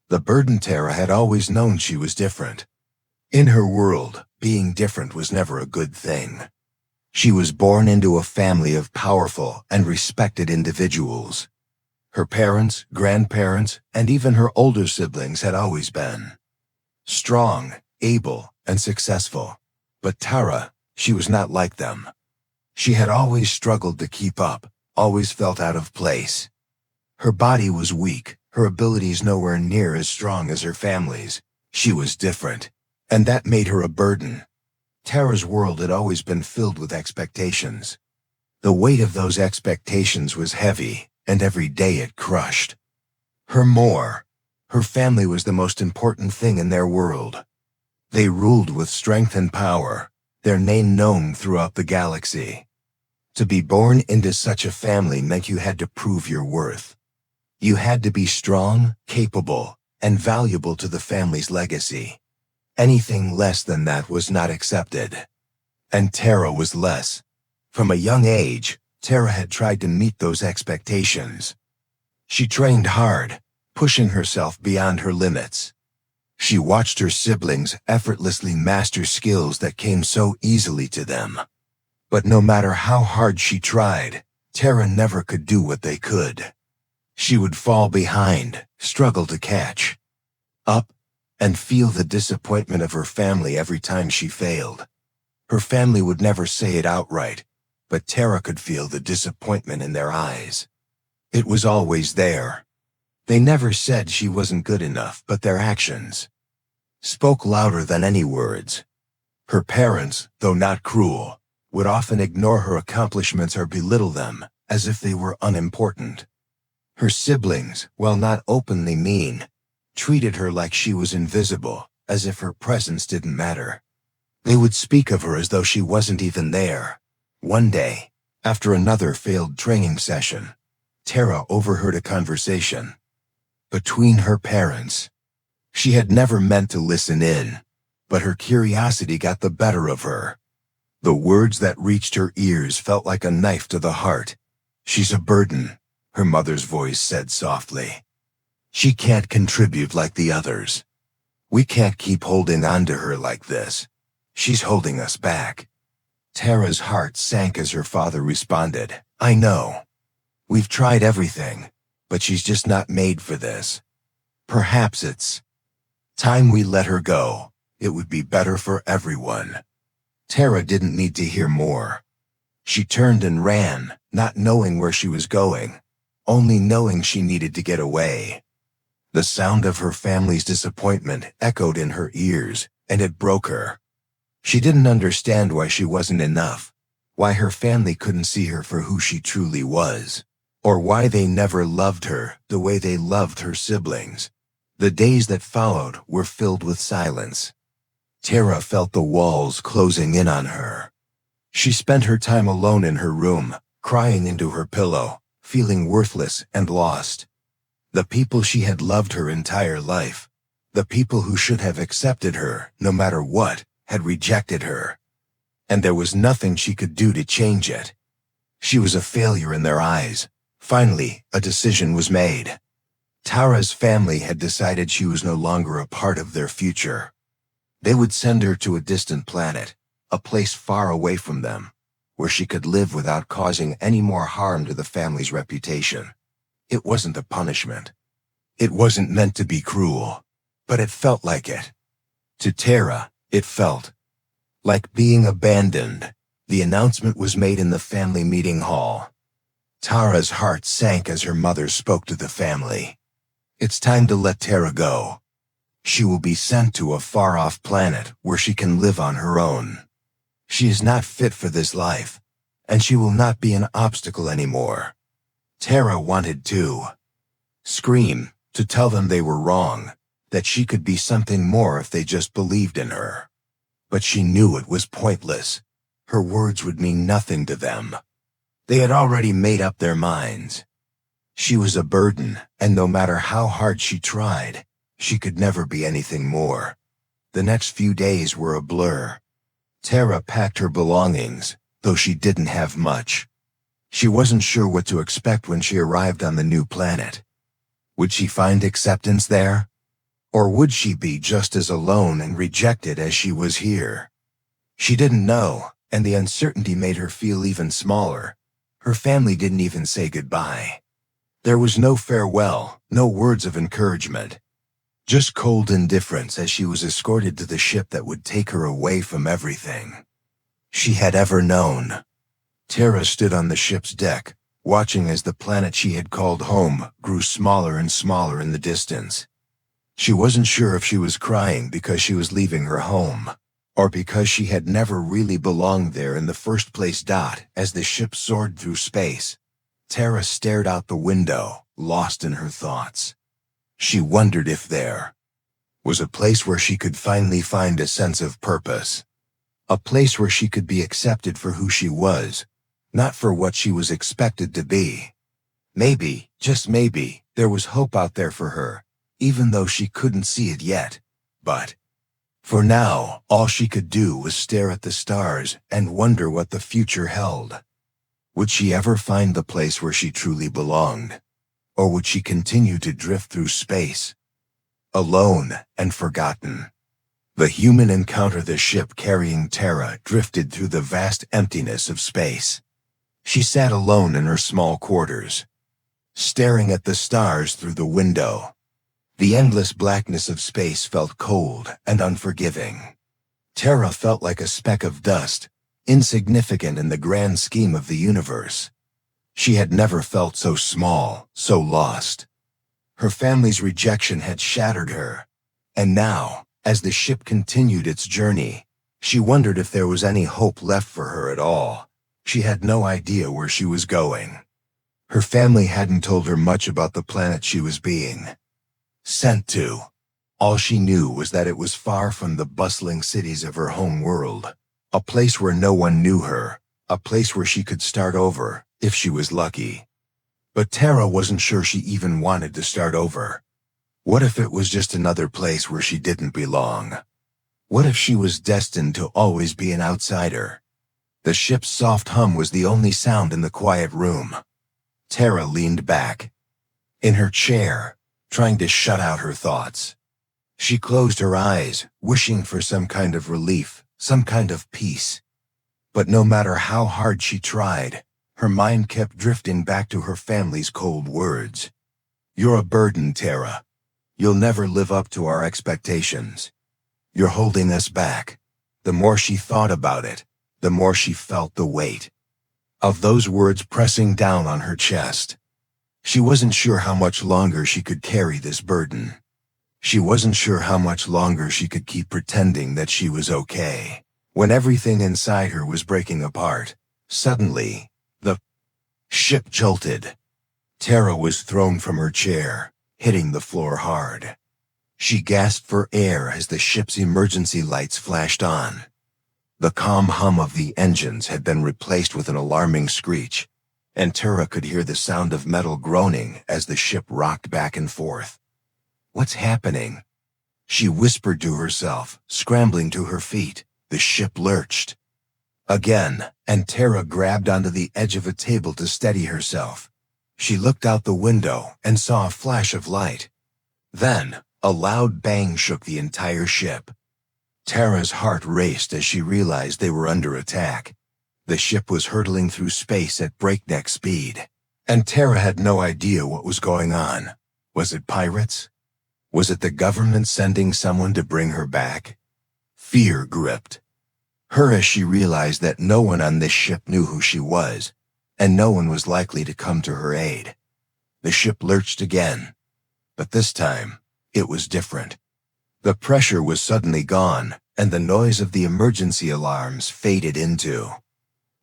The burden Tara had always known she was different. In her world, being different was never a good thing. She was born into a family of powerful and respected individuals. Her parents, grandparents, and even her older siblings had always been strong, able, and successful. But Tara, she was not like them. She had always struggled to keep up, always felt out of place. Her body was weak, her abilities nowhere near as strong as her family's. She was different, and that made her a burden. Tara's world had always been filled with expectations. The weight of those expectations was heavy, and every day it crushed. Her family was the most important thing in their world. They ruled with strength and power, their name known throughout the galaxy. To be born into such a family meant you had to prove your worth. You had to be strong, capable, and valuable to the family's legacy. Anything less than that was not accepted. And Tara was less. From a young age, Tara had tried to meet those expectations. She trained hard, pushing herself beyond her limits. She watched her siblings effortlessly master skills that came so easily to them. But no matter how hard she tried, Tara never could do what they could. She would fall behind, struggle to catch up, and feel the disappointment of her family every time she failed. Her family would never say it outright, but Tara could feel the disappointment in their eyes. It was always there. They never said she wasn't good enough, but their actions spoke louder than any words. Her parents, though not cruel, would often ignore her accomplishments or belittle them, as if they were unimportant. Her siblings, while not openly mean, treated her like she was invisible, as if her presence didn't matter. They would speak of her as though she wasn't even there. One day, after another failed training session, Tara overheard a conversation between her parents. She had never meant to listen in, but her curiosity got the better of her. The words that reached her ears felt like a knife to the heart. "She's a burden," her mother's voice said softly. "She can't contribute like the others. We can't keep holding on to her like this. She's holding us back." Tara's heart sank as her father responded, "I know. We've tried everything, but she's just not made for this. Perhaps it's time we let her go. It would be better for everyone." Tara didn't need to hear more. She turned and ran, not knowing where she was going, only knowing she needed to get away. The sound of her family's disappointment echoed in her ears, and it broke her. She didn't understand why she wasn't enough, why her family couldn't see her for who she truly was, or why they never loved her the way they loved her siblings. The days that followed were filled with silence. Tara felt the walls closing in on her. She spent her time alone in her room, crying into her pillow, feeling worthless and lost. The people she had loved her entire life, the people who should have accepted her no matter what, had rejected her. And there was nothing she could do to change it. She was a failure in their eyes. Finally, a decision was made. Tara's family had decided she was no longer a part of their future. They would send her to a distant planet, a place far away from them, where she could live without causing any more harm to the family's reputation. It wasn't a punishment. It wasn't meant to be cruel, but it felt like it. To Tara, it felt like being abandoned. The announcement was made in the family meeting hall. Tara's heart sank as her mother spoke to the family. "It's time to let Tara go. She will be sent to a far-off planet where she can live on her own. She is not fit for this life, and she will not be an obstacle anymore." Tara wanted to scream, to tell them they were wrong, that she could be something more if they just believed in her. But she knew it was pointless. Her words would mean nothing to them. They had already made up their minds. She was a burden, and no matter how hard she tried, she could never be anything more. The next few days were a blur. Tara packed her belongings, though she didn't have much. She wasn't sure what to expect when she arrived on the new planet. Would she find acceptance there? Or would she be just as alone and rejected as she was here? She didn't know, and the uncertainty made her feel even smaller. Her family didn't even say goodbye. There was no farewell, no words of encouragement. Just cold indifference as she was escorted to the ship that would take her away from everything she had ever known. Tara stood on the ship's deck, watching as the planet she had called home grew smaller and smaller in the distance. She wasn't sure if she was crying because she was leaving her home, or because she had never really belonged there in the first place. As the ship soared through space, Tara stared out the window, lost in her thoughts. She wondered if there was a place where she could finally find a sense of purpose. A place where she could be accepted for who she was, not for what she was expected to be. Maybe, just maybe, there was hope out there for her, even though she couldn't see it yet. But for now, all she could do was stare at the stars and wonder what the future held. Would she ever find the place where she truly belonged? Or would she continue to drift through space, alone and forgotten? The human encounter the ship carrying Tara drifted through the vast emptiness of space. She sat alone in her small quarters, staring at the stars through the window. The endless blackness of space felt cold and unforgiving. Tara felt like a speck of dust, insignificant in the grand scheme of the universe. She had never felt so small, so lost. Her family's rejection had shattered her, and now, as the ship continued its journey, she wondered if there was any hope left for her at all. She had no idea where she was going. Her family hadn't told her much about the planet she was being sent to. All she knew was that it was far from the bustling cities of her home world, a place where no one knew her, a place where she could start over, if she was lucky. But Tara wasn't sure she even wanted to start over. What if it was just another place where she didn't belong? What if she was destined to always be an outsider? The ship's soft hum was the only sound in the quiet room. Tara leaned back in her chair, trying to shut out her thoughts. She closed her eyes, wishing for some kind of relief, some kind of peace. But no matter how hard she tried, her mind kept drifting back to her family's cold words. "You're a burden, Tara. You'll never live up to our expectations. You're holding us back." The more she thought about it, the more she felt the weight of those words pressing down on her chest. She wasn't sure how much longer she could carry this burden. She wasn't sure how much longer she could keep pretending that she was okay. When everything inside her was breaking apart, suddenly, the ship jolted. Tara was thrown from her chair, hitting the floor hard. She gasped for air as the ship's emergency lights flashed on. The calm hum of the engines had been replaced with an alarming screech, and Tara could hear the sound of metal groaning as the ship rocked back and forth. "What's happening?" she whispered to herself, scrambling to her feet. The ship lurched again, and Tara grabbed onto the edge of a table to steady herself. She looked out the window and saw a flash of light. Then, a loud bang shook the entire ship. Tara's heart raced as she realized they were under attack. The ship was hurtling through space at breakneck speed, and Tara had no idea what was going on. Was it pirates? Was it the government sending someone to bring her back? Fear gripped her as she realized that no one on this ship knew who she was, and no one was likely to come to her aid. The ship lurched again, but this time, it was different. The pressure was suddenly gone, and the noise of the emergency alarms faded into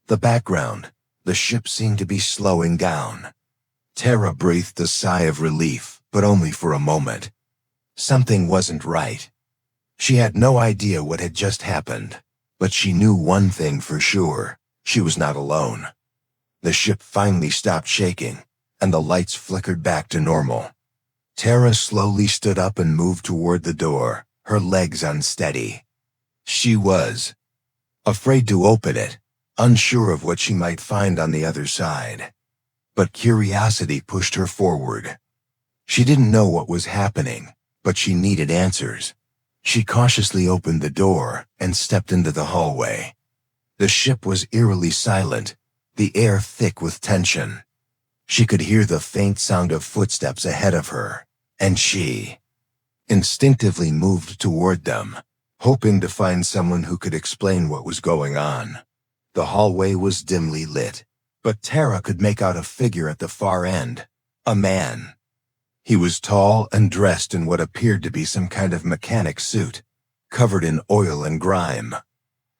the background. The ship seemed to be slowing down. Tara breathed a sigh of relief, but only for a moment. Something wasn't right. She had no idea what had just happened, but she knew one thing for sure: she was not alone. The ship finally stopped shaking, and the lights flickered back to normal. Tara slowly stood up and moved toward the door, her legs unsteady. She was afraid to open it, unsure of what she might find on the other side. But curiosity pushed her forward. She didn't know what was happening, but she needed answers. She cautiously opened the door and stepped into the hallway. The ship was eerily silent, the air thick with tension. She could hear the faint sound of footsteps ahead of her, and she instinctively moved toward them, hoping to find someone who could explain what was going on. The hallway was dimly lit, but Tara could make out a figure at the far end, a man. He was tall and dressed in what appeared to be some kind of mechanic suit, covered in oil and grime.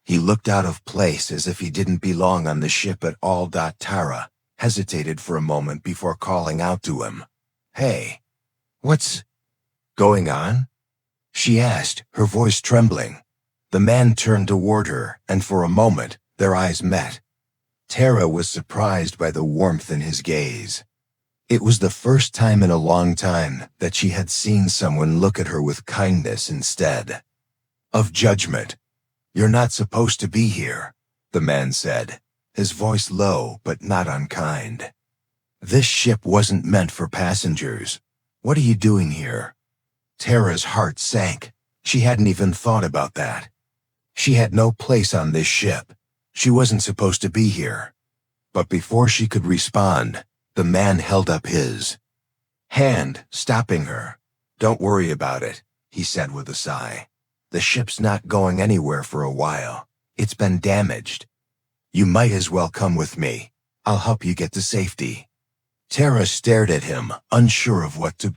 He looked out of place as if he didn't belong on the ship at all. Tara hesitated for a moment before calling out to him. "Hey, what's going on?" she asked, her voice trembling. The man turned toward her, and for a moment, their eyes met. Tara was surprised by the warmth in his gaze. It was the first time in a long time that she had seen someone look at her with kindness instead of judgment. "You're not supposed to be here," the man said, his voice low but not unkind. "This ship wasn't meant for passengers. What are you doing here?" Tara's heart sank. She hadn't even thought about that. She had no place on this ship. She wasn't supposed to be here. But before she could respond, the man held up his hand, stopping her. "Don't worry about it," he said with a sigh. "The ship's not going anywhere for a while. It's been damaged. You might as well come with me. I'll help you get to safety." Tara stared at him, unsure of what to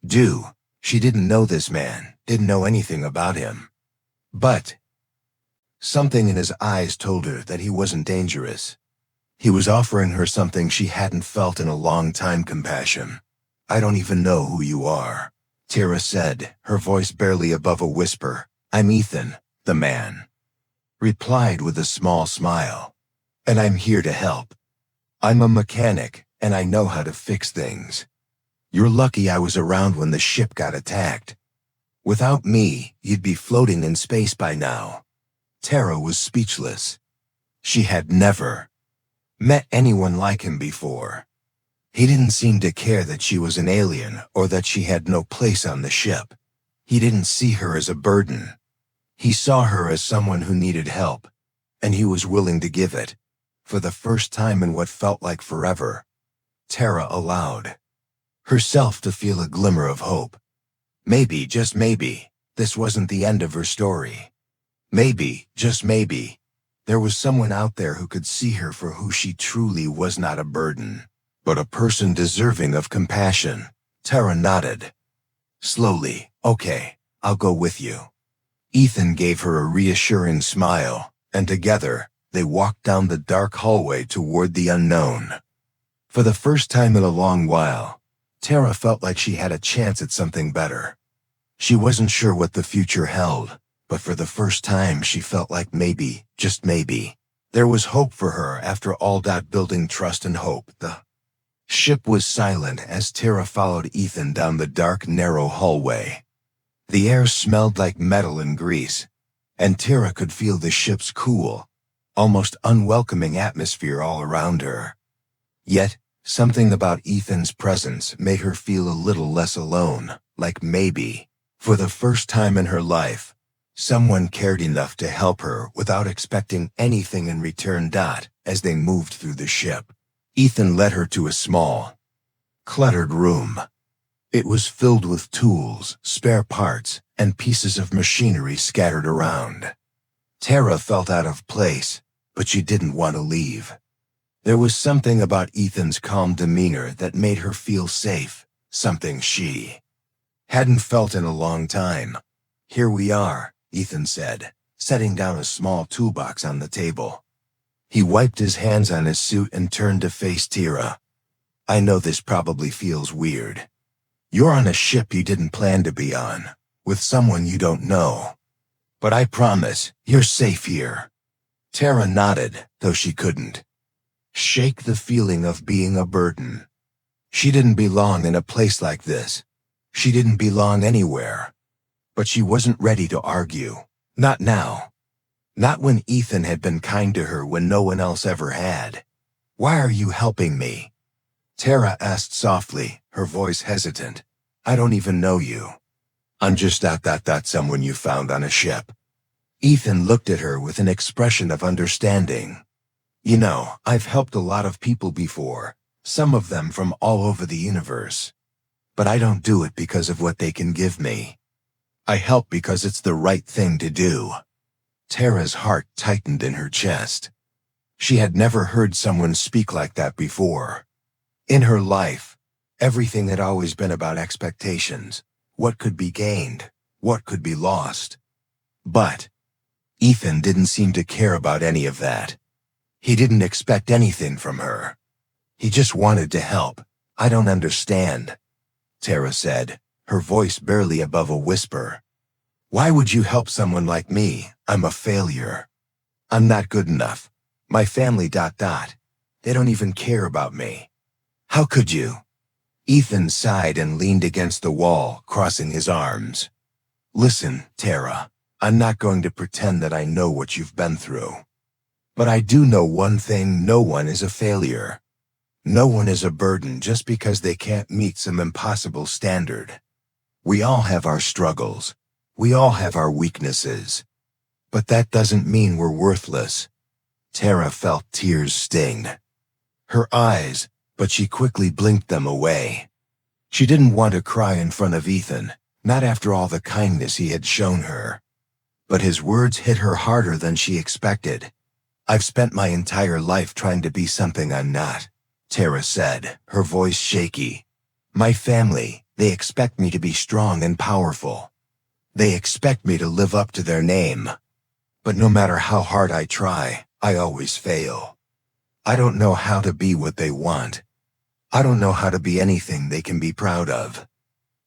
do. She didn't know this man, didn't know anything about him. But something in his eyes told her that he wasn't dangerous. He was offering her something she hadn't felt in a long time: compassion. "I don't even know who you are," Tara said, her voice barely above a whisper. "I'm Ethan," the man replied with a small smile. "And I'm here to help. I'm a mechanic, and I know how to fix things. You're lucky I was around when the ship got attacked. Without me, you'd be floating in space by now." Tara was speechless. She had never met anyone like him before. He didn't seem to care that she was an alien or that she had no place on the ship. He didn't see her as a burden. He saw her as someone who needed help, and he was willing to give it. For the first time in what felt like forever, Tara allowed herself to feel a glimmer of hope. Maybe, just maybe, this wasn't the end of her story. Maybe, just maybe, there was someone out there who could see her for who she truly was: not a burden, but a person deserving of compassion. Tara nodded. Slowly, "Okay, I'll go with you." Ethan gave her a reassuring smile, and together, they walked down the dark hallway toward the unknown. For the first time in a long while, Tara felt like she had a chance at something better. She wasn't sure what the future held, but for the first time she felt like maybe, just maybe, there was hope for her after all. Building trust and hope. The ship was silent as Tara followed Ethan down the dark, narrow hallway. The air smelled like metal and grease, and Tara could feel the ship's cool, almost unwelcoming atmosphere all around her. Yet, something about Ethan's presence made her feel a little less alone, like maybe, for the first time in her life, someone cared enough to help her without expecting anything in return. As they moved through the ship, Ethan led her to a small, cluttered room. It was filled with tools, spare parts, and pieces of machinery scattered around. Tara felt out of place, but she didn't want to leave. There was something about Ethan's calm demeanor that made her feel safe, something she hadn't felt in a long time. "Here we are," Ethan said, setting down a small toolbox on the table. He wiped his hands on his suit and turned to face Tara. "I know this probably feels weird. You're on a ship you didn't plan to be on, with someone you don't know. But I promise, you're safe here." Tara nodded, though she couldn't shake the feeling of being a burden. She didn't belong in a place like this. She didn't belong anywhere. But she wasn't ready to argue. Not now. Not when Ethan had been kind to her when no one else ever had. "Why are you helping me?" Tara asked softly, her voice hesitant. "I don't even know you." I'm just someone you found on a ship. Ethan looked at her with an expression of understanding. You know, I've helped a lot of people before, some of them from all over the universe. But I don't do it because of what they can give me. I help because it's the right thing to do. Tara's heart tightened in her chest. She had never heard someone speak like that before. In her life, everything had always been about expectations, what could be gained, what could be lost. But Ethan didn't seem to care about any of that. He didn't expect anything from her. He just wanted to help. I don't understand, Tara said, her voice barely above a whisper. Why would you help someone like me? I'm a failure. I'm not good enough. My family ... They don't even care about me. How could you? Ethan sighed and leaned against the wall, crossing his arms. Listen, Tara, I'm not going to pretend that I know what you've been through. But I do know one thing: no one is a failure. No one is a burden just because they can't meet some impossible standard. We all have our struggles. We all have our weaknesses. But that doesn't mean we're worthless. Tara felt tears sting her eyes, but she quickly blinked them away. She didn't want to cry in front of Ethan, not after all the kindness he had shown her. But his words hit her harder than she expected. I've spent my entire life trying to be something I'm not, Tara said, her voice shaky. My family, they expect me to be strong and powerful. They expect me to live up to their name. But no matter how hard I try, I always fail. I don't know how to be what they want. I don't know how to be anything they can be proud of.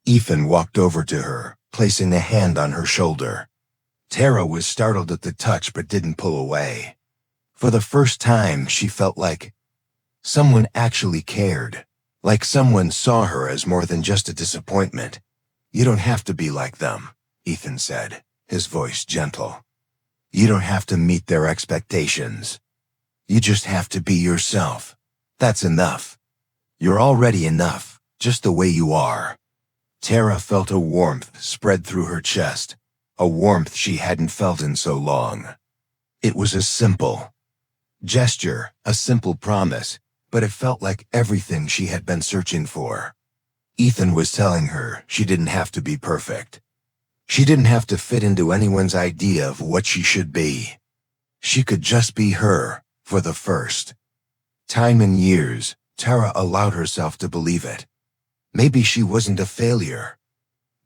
Ethan walked over to her, placing a hand on her shoulder. Tara was startled at the touch but didn't pull away. For the first time, she felt like someone actually cared, like someone saw her as more than just a disappointment. You don't have to be like them, Ethan said, his voice gentle. You don't have to meet their expectations. You just have to be yourself. That's enough. You're already enough, just the way you are. Tara felt a warmth spread through her chest, a warmth she hadn't felt in so long. It was a simple gesture, a simple promise, but it felt like everything she had been searching for. Ethan was telling her she didn't have to be perfect. She didn't have to fit into anyone's idea of what she should be. She could just be her, for the first time in years. Tara allowed herself to believe it. Maybe she wasn't a failure.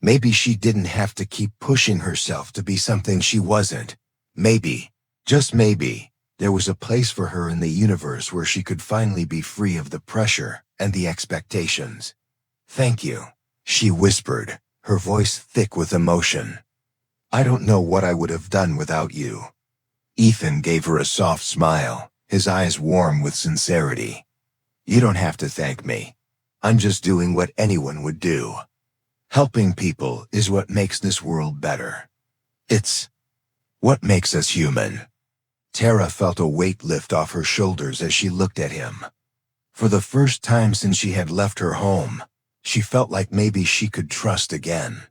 Maybe she didn't have to keep pushing herself to be something she wasn't. Maybe, just maybe, there was a place for her in the universe where she could finally be free of the pressure and the expectations. Thank you, she whispered, her voice thick with emotion. I don't know what I would have done without you. Ethan gave her a soft smile, his eyes warm with sincerity. You don't have to thank me. I'm just doing what anyone would do. Helping people is what makes this world better. It's what makes us human. Tara felt a weight lift off her shoulders as she looked at him. For the first time since she had left her home, she felt like maybe she could trust again.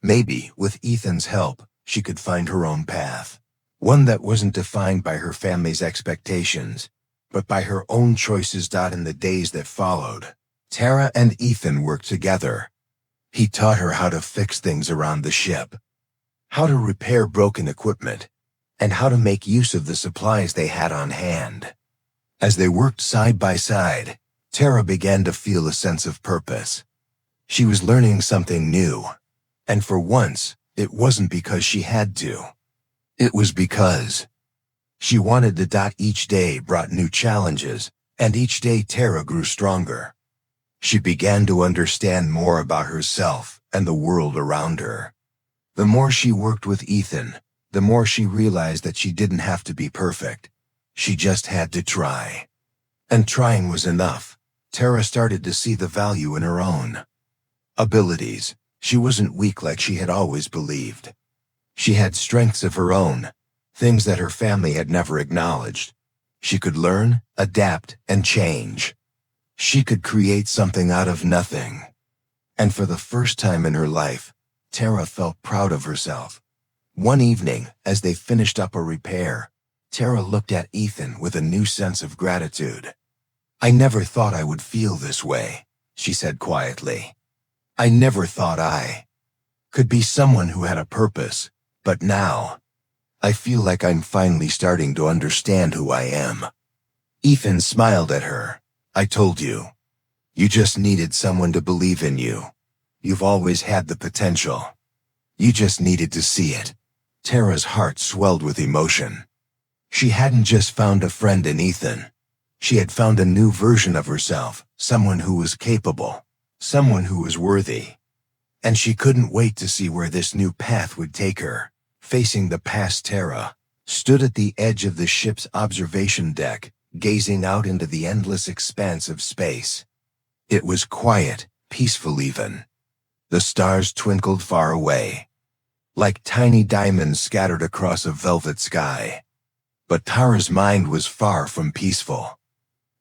Maybe, with Ethan's help, she could find her own path. One that wasn't defined by her family's expectations, but by her own choices. In the days that followed, Tara and Ethan worked together. He taught her how to fix things around the ship, how to repair broken equipment, and how to make use of the supplies they had on hand. As they worked side by side, Tara began to feel a sense of purpose. She was learning something new, and for once, it wasn't because she had to. It was because she wanted to. Each day brought new challenges, and each day Tara grew stronger. She began to understand more about herself and the world around her. The more she worked with Ethan, the more she realized that she didn't have to be perfect. She just had to try. And trying was enough. Tara started to see the value in her own abilities. She wasn't weak like she had always believed. She had strengths of her own, things that her family had never acknowledged. She could learn, adapt, and change. She could create something out of nothing. And for the first time in her life, Tara felt proud of herself. One evening, as they finished up a repair, Tara looked at Ethan with a new sense of gratitude. "I never thought I would feel this way," she said quietly. "I never thought I could be someone who had a purpose, but now I feel like I'm finally starting to understand who I am." Ethan smiled at her. "I told you. You just needed someone to believe in you. You've always had the potential. You just needed to see it." Tara's heart swelled with emotion. She hadn't just found a friend in Ethan. She had found a new version of herself, someone who was capable, someone who was worthy. And she couldn't wait to see where this new path would take her. Facing the past, Tara stood at the edge of the ship's observation deck, gazing out into the endless expanse of space. It was quiet, peaceful even. The stars twinkled far away, like tiny diamonds scattered across a velvet sky. But Tara's mind was far from peaceful.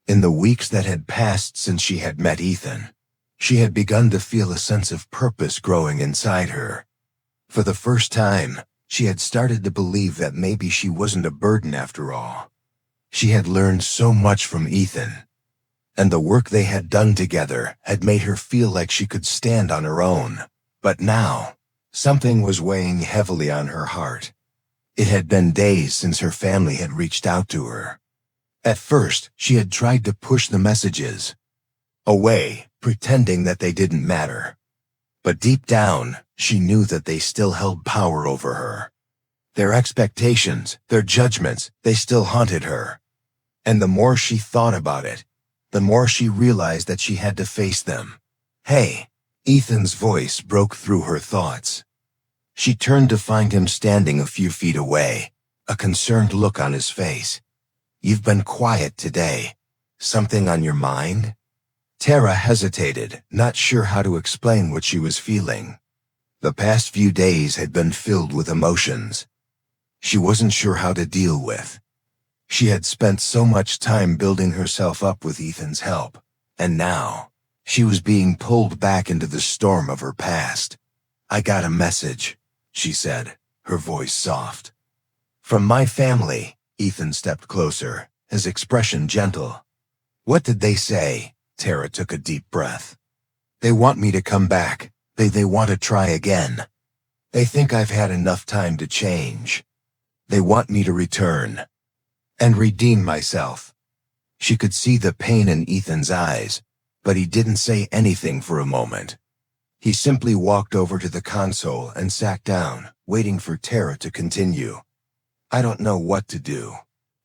In the weeks that had passed since she had met Ethan, she had begun to feel a sense of purpose growing inside her. For the first time, she had started to believe that maybe she wasn't a burden after all. She had learned so much from Ethan, and the work they had done together had made her feel like she could stand on her own. But now, something was weighing heavily on her heart. It had been days since her family had reached out to her. At first, she had tried to push the messages away, pretending that they didn't matter. But deep down, she knew that they still held power over her. Their expectations, their judgments, they still haunted her. And the more she thought about it, the more she realized that she had to face them. "Hey," Ethan's voice broke through her thoughts. She turned to find him standing a few feet away, a concerned look on his face. "You've been quiet today. Something on your mind?" Tara hesitated, not sure how to explain what she was feeling. The past few days had been filled with emotions she wasn't sure how to deal with. She had spent so much time building herself up with Ethan's help, and now she was being pulled back into the storm of her past. "I got a message," she said, her voice soft. "From my family." Ethan stepped closer, his expression gentle. "What did they say?" Tara took a deep breath. "They want me to come back. They want to try again. They think I've had enough time to change. They want me to return and redeem myself." She could see the pain in Ethan's eyes, but he didn't say anything for a moment. He simply walked over to the console and sat down, waiting for Tara to continue. "I don't know what to do,"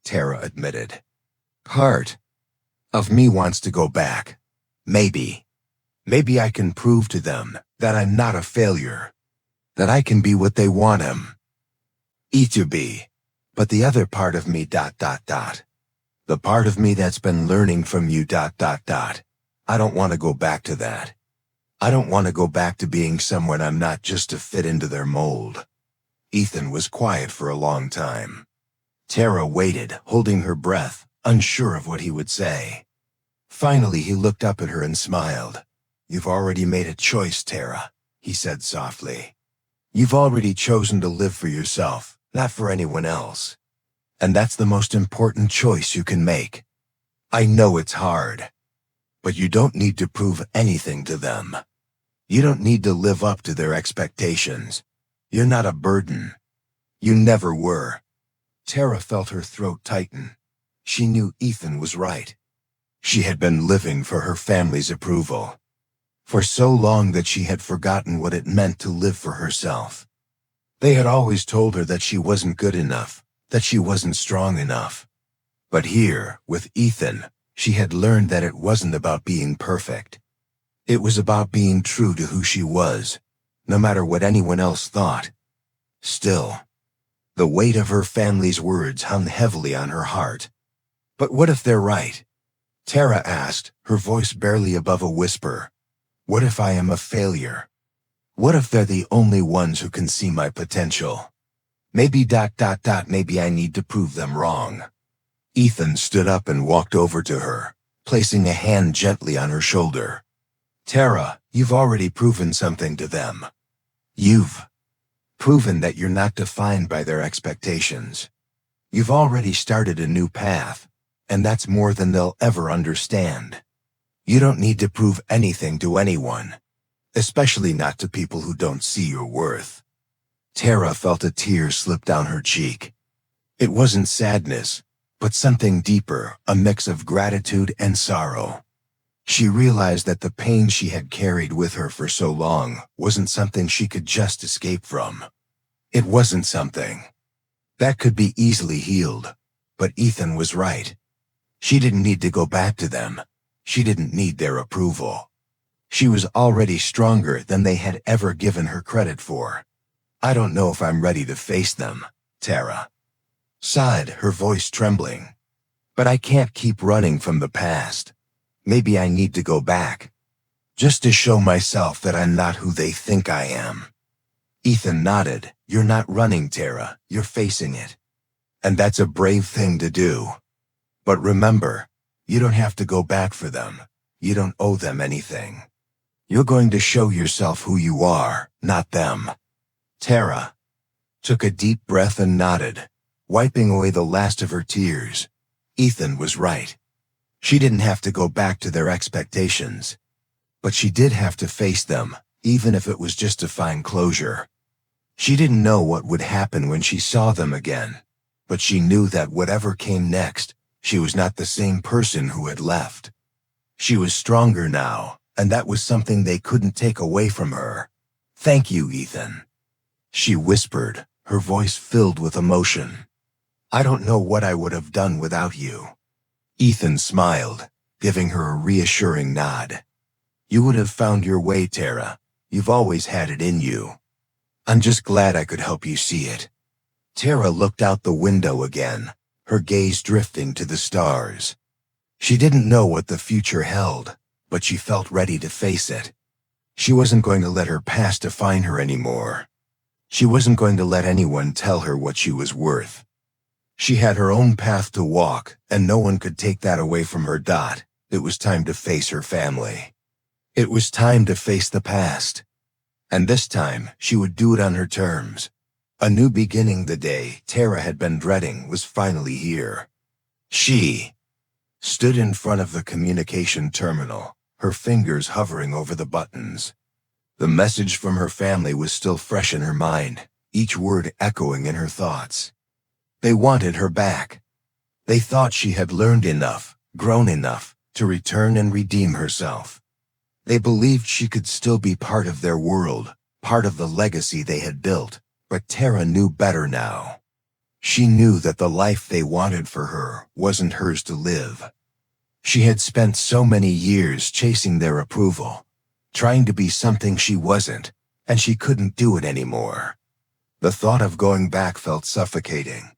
Tara admitted. "Part of me wants to go back. Maybe I can prove to them that I'm not a failure, that I can be what they want him to be. But the other part of me ... the part of me that's been learning from you ... I don't want to go back to that. I don't want to go back to being someone I'm not just to fit into their mold." Ethan was quiet for a long time. Tara waited, holding her breath, unsure of what he would say. Finally, he looked up at her and smiled. "You've already made a choice, Tara," he said softly. "You've already chosen to live for yourself, not for anyone else. And that's the most important choice you can make. I know it's hard, but you don't need to prove anything to them. You don't need to live up to their expectations. You're not a burden. You never were." Tara felt her throat tighten. She knew Ethan was right. She had been living for her family's approval for so long that she had forgotten what it meant to live for herself. They had always told her that she wasn't good enough, that she wasn't strong enough. But here, with Ethan, she had learned that it wasn't about being perfect. It was about being true to who she was, no matter what anyone else thought. Still, the weight of her family's words hung heavily on her heart. "But what if they're right?" Tara asked, her voice barely above a whisper. "What if I am a failure? What if they're the only ones who can see my potential? Maybe ... maybe I need to prove them wrong." Ethan stood up and walked over to her, placing a hand gently on her shoulder. "Tara, you've already proven something to them. You've proven that you're not defined by their expectations. You've already started a new path, and that's more than they'll ever understand. You don't need to prove anything to anyone, especially not to people who don't see your worth. Tara felt a tear slip down her cheek. It wasn't sadness, but something deeper, a mix of gratitude and sorrow. She realized that the pain she had carried with her for so long wasn't something she could just escape from. It wasn't something that could be easily healed, but Ethan was right. She didn't need to go back to them. She didn't need their approval. She was already stronger than they had ever given her credit for. I don't know if I'm ready to face them, Tara sighed, her voice trembling. But I can't keep running from the past. Maybe I need to go back, just to show myself that I'm not who they think I am. Ethan nodded. You're not running, Tara. You're facing it. And that's a brave thing to do. But remember, you don't have to go back for them. You don't owe them anything. You're going to show yourself who you are, not them. Tara took a deep breath and nodded, wiping away the last of her tears. Ethan was right. She didn't have to go back to their expectations. But she did have to face them, even if it was just to find closure. She didn't know what would happen when she saw them again, but she knew that whatever came next, she was not the same person who had left. She was stronger now, and that was something they couldn't take away from her. Thank you, Ethan, she whispered, her voice filled with emotion. I don't know what I would have done without you. Ethan smiled, giving her a reassuring nod. You would have found your way, Tara. You've always had it in you. I'm just glad I could help you see it. Tara looked out the window again, her gaze drifting to the stars. She didn't know what the future held, but she felt ready to face it. She wasn't going to let her past define her anymore. She wasn't going to let anyone tell her what she was worth. She had her own path to walk, and no one could take that away from her. It was time to face her family. It was time to face the past. And this time, she would do it on her terms. A new beginning. The day Tara had been dreading was finally here. She stood in front of the communication terminal, her fingers hovering over the buttons. The message from her family was still fresh in her mind, each word echoing in her thoughts. They wanted her back. They thought she had learned enough, grown enough, to return and redeem herself. They believed she could still be part of their world, part of the legacy they had built, but Tara knew better now. She knew that the life they wanted for her wasn't hers to live. She had spent so many years chasing their approval, trying to be something she wasn't, and she couldn't do it anymore. The thought of going back felt suffocating,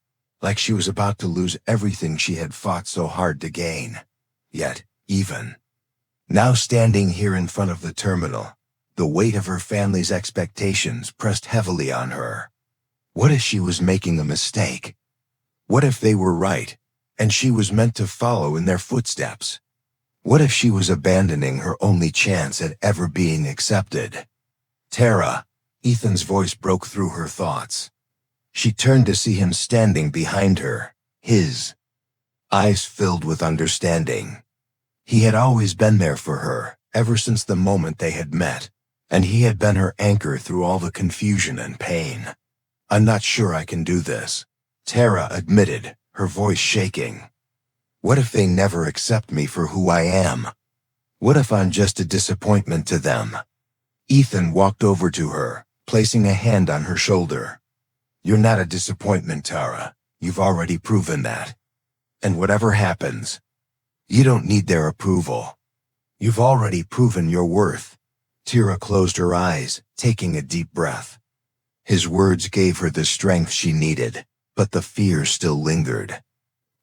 like she was about to lose everything she had fought so hard to gain. Yet, even now, standing here in front of the terminal, the weight of her family's expectations pressed heavily on her. What if she was making a mistake? What if they were right, and she was meant to follow in their footsteps? What if she was abandoning her only chance at ever being accepted? Tara, Ethan's voice broke through her thoughts. She turned to see him standing behind her, his eyes filled with understanding. He had always been there for her, ever since the moment they had met, and he had been her anchor through all the confusion and pain. I'm not sure I can do this, Tara admitted, her voice shaking. What if they never accept me for who I am? What if I'm just a disappointment to them? Ethan walked over to her, placing a hand on her shoulder. You're not a disappointment, Tara. You've already proven that. And whatever happens, you don't need their approval. You've already proven your worth. Tara closed her eyes, taking a deep breath. His words gave her the strength she needed, but the fear still lingered.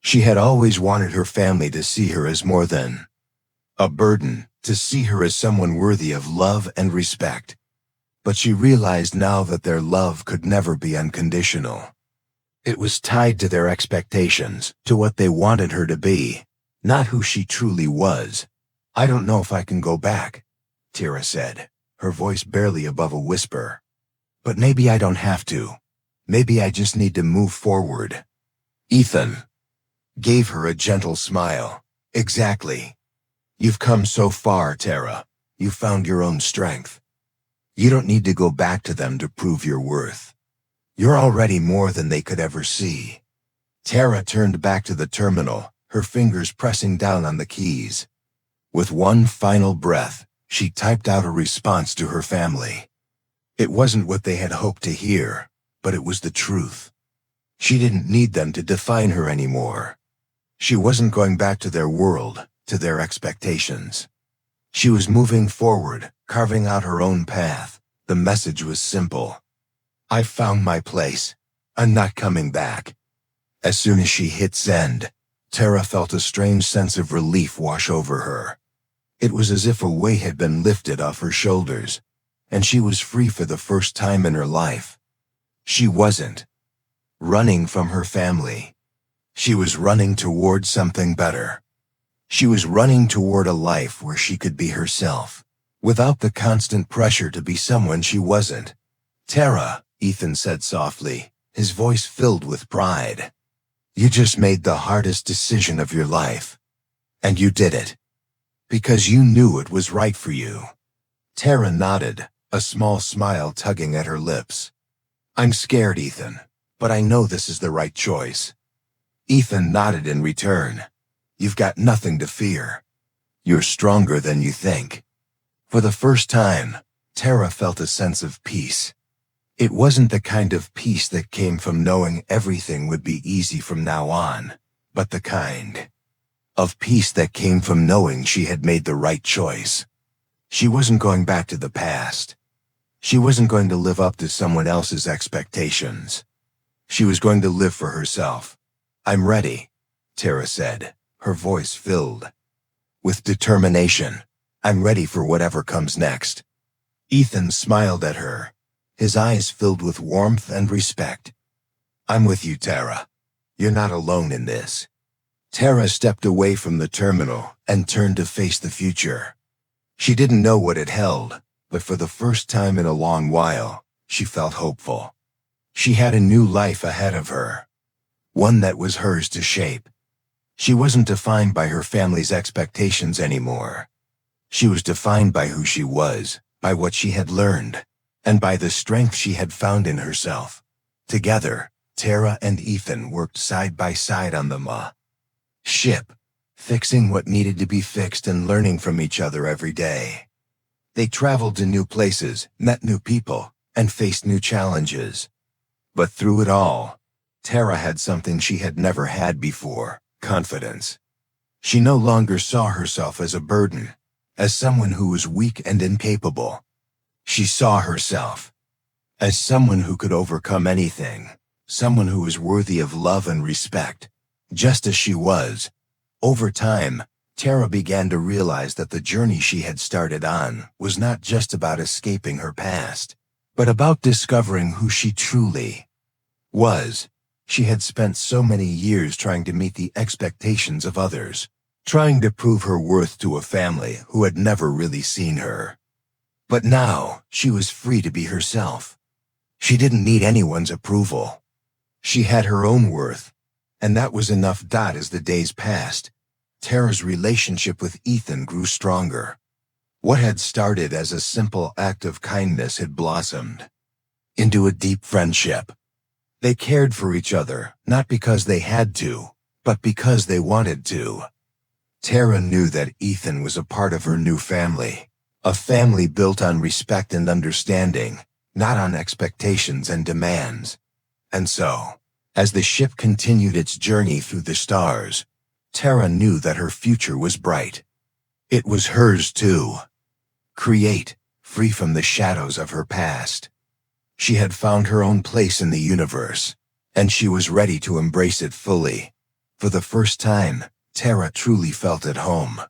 She had always wanted her family to see her as more than a burden, to see her as someone worthy of love and respect. But she realized now that their love could never be unconditional. It was tied to their expectations, to what they wanted her to be, not who she truly was. I don't know if I can go back, Tara said, her voice barely above a whisper. But maybe I don't have to. Maybe I just need to move forward. Ethan gave her a gentle smile. Exactly. You've come so far, Tara. You found your own strength. You don't need to go back to them to prove your worth. You're already more than they could ever see. Tara turned back to the terminal, her fingers pressing down on the keys. With one final breath, she typed out a response to her family. It wasn't what they had hoped to hear, but it was the truth. She didn't need them to define her anymore. She wasn't going back to their world, to their expectations. She was moving forward, carving out her own path. The message was simple. I found my place. I'm not coming back. As soon as she hit send, Tara felt a strange sense of relief wash over her. It was as if a weight had been lifted off her shoulders, and she was free for the first time in her life. She wasn't running from her family. She was running toward something better. She was running toward a life where she could be herself, without the constant pressure to be someone she wasn't. Tara, Ethan said softly, his voice filled with pride. You just made the hardest decision of your life. And you did it. Because you knew it was right for you. Tara nodded, a small smile tugging at her lips. I'm scared, Ethan, but I know this is the right choice. Ethan nodded in return. You've got nothing to fear. You're stronger than you think. For the first time, Tara felt a sense of peace. It wasn't the kind of peace that came from knowing everything would be easy from now on, but the kind of peace that came from knowing she had made the right choice. She wasn't going back to the past. She wasn't going to live up to someone else's expectations. She was going to live for herself. I'm ready, Tara said, her voice filled with determination. I'm ready for whatever comes next. Ethan smiled at her, his eyes filled with warmth and respect. I'm with you, Tara. You're not alone in this. Tara stepped away from the terminal and turned to face the future. She didn't know what it held, but for the first time in a long while, she felt hopeful. She had a new life ahead of her, one that was hers to shape. She wasn't defined by her family's expectations anymore. She was defined by who she was, by what she had learned, and by the strength she had found in herself. Together, Tara and Ethan worked side by side on the ship, fixing what needed to be fixed and learning from each other every day. They traveled to new places, met new people, and faced new challenges. But through it all, Tara had something she had never had before: confidence. She no longer saw herself as a burden, as someone who was weak and incapable. She saw herself as someone who could overcome anything, someone who was worthy of love and respect, just as she was. Over time, Tara began to realize that the journey she had started on was not just about escaping her past, but about discovering who she truly was. She had spent so many years trying to meet the expectations of others, trying to prove her worth to a family who had never really seen her. But now, she was free to be herself. She didn't need anyone's approval. She had her own worth, and that was enough. As the days passed, Tara's relationship with Ethan grew stronger. What had started as a simple act of kindness had blossomed into a deep friendship. They cared for each other, not because they had to, but because they wanted to. Tara knew that Ethan was a part of her new family, a family built on respect and understanding, not on expectations and demands. And so, as the ship continued its journey through the stars, Tara knew that her future was bright. It was hers to create, free from the shadows of her past. She had found her own place in the universe, and she was ready to embrace it fully. For the first time, Tara truly felt at home.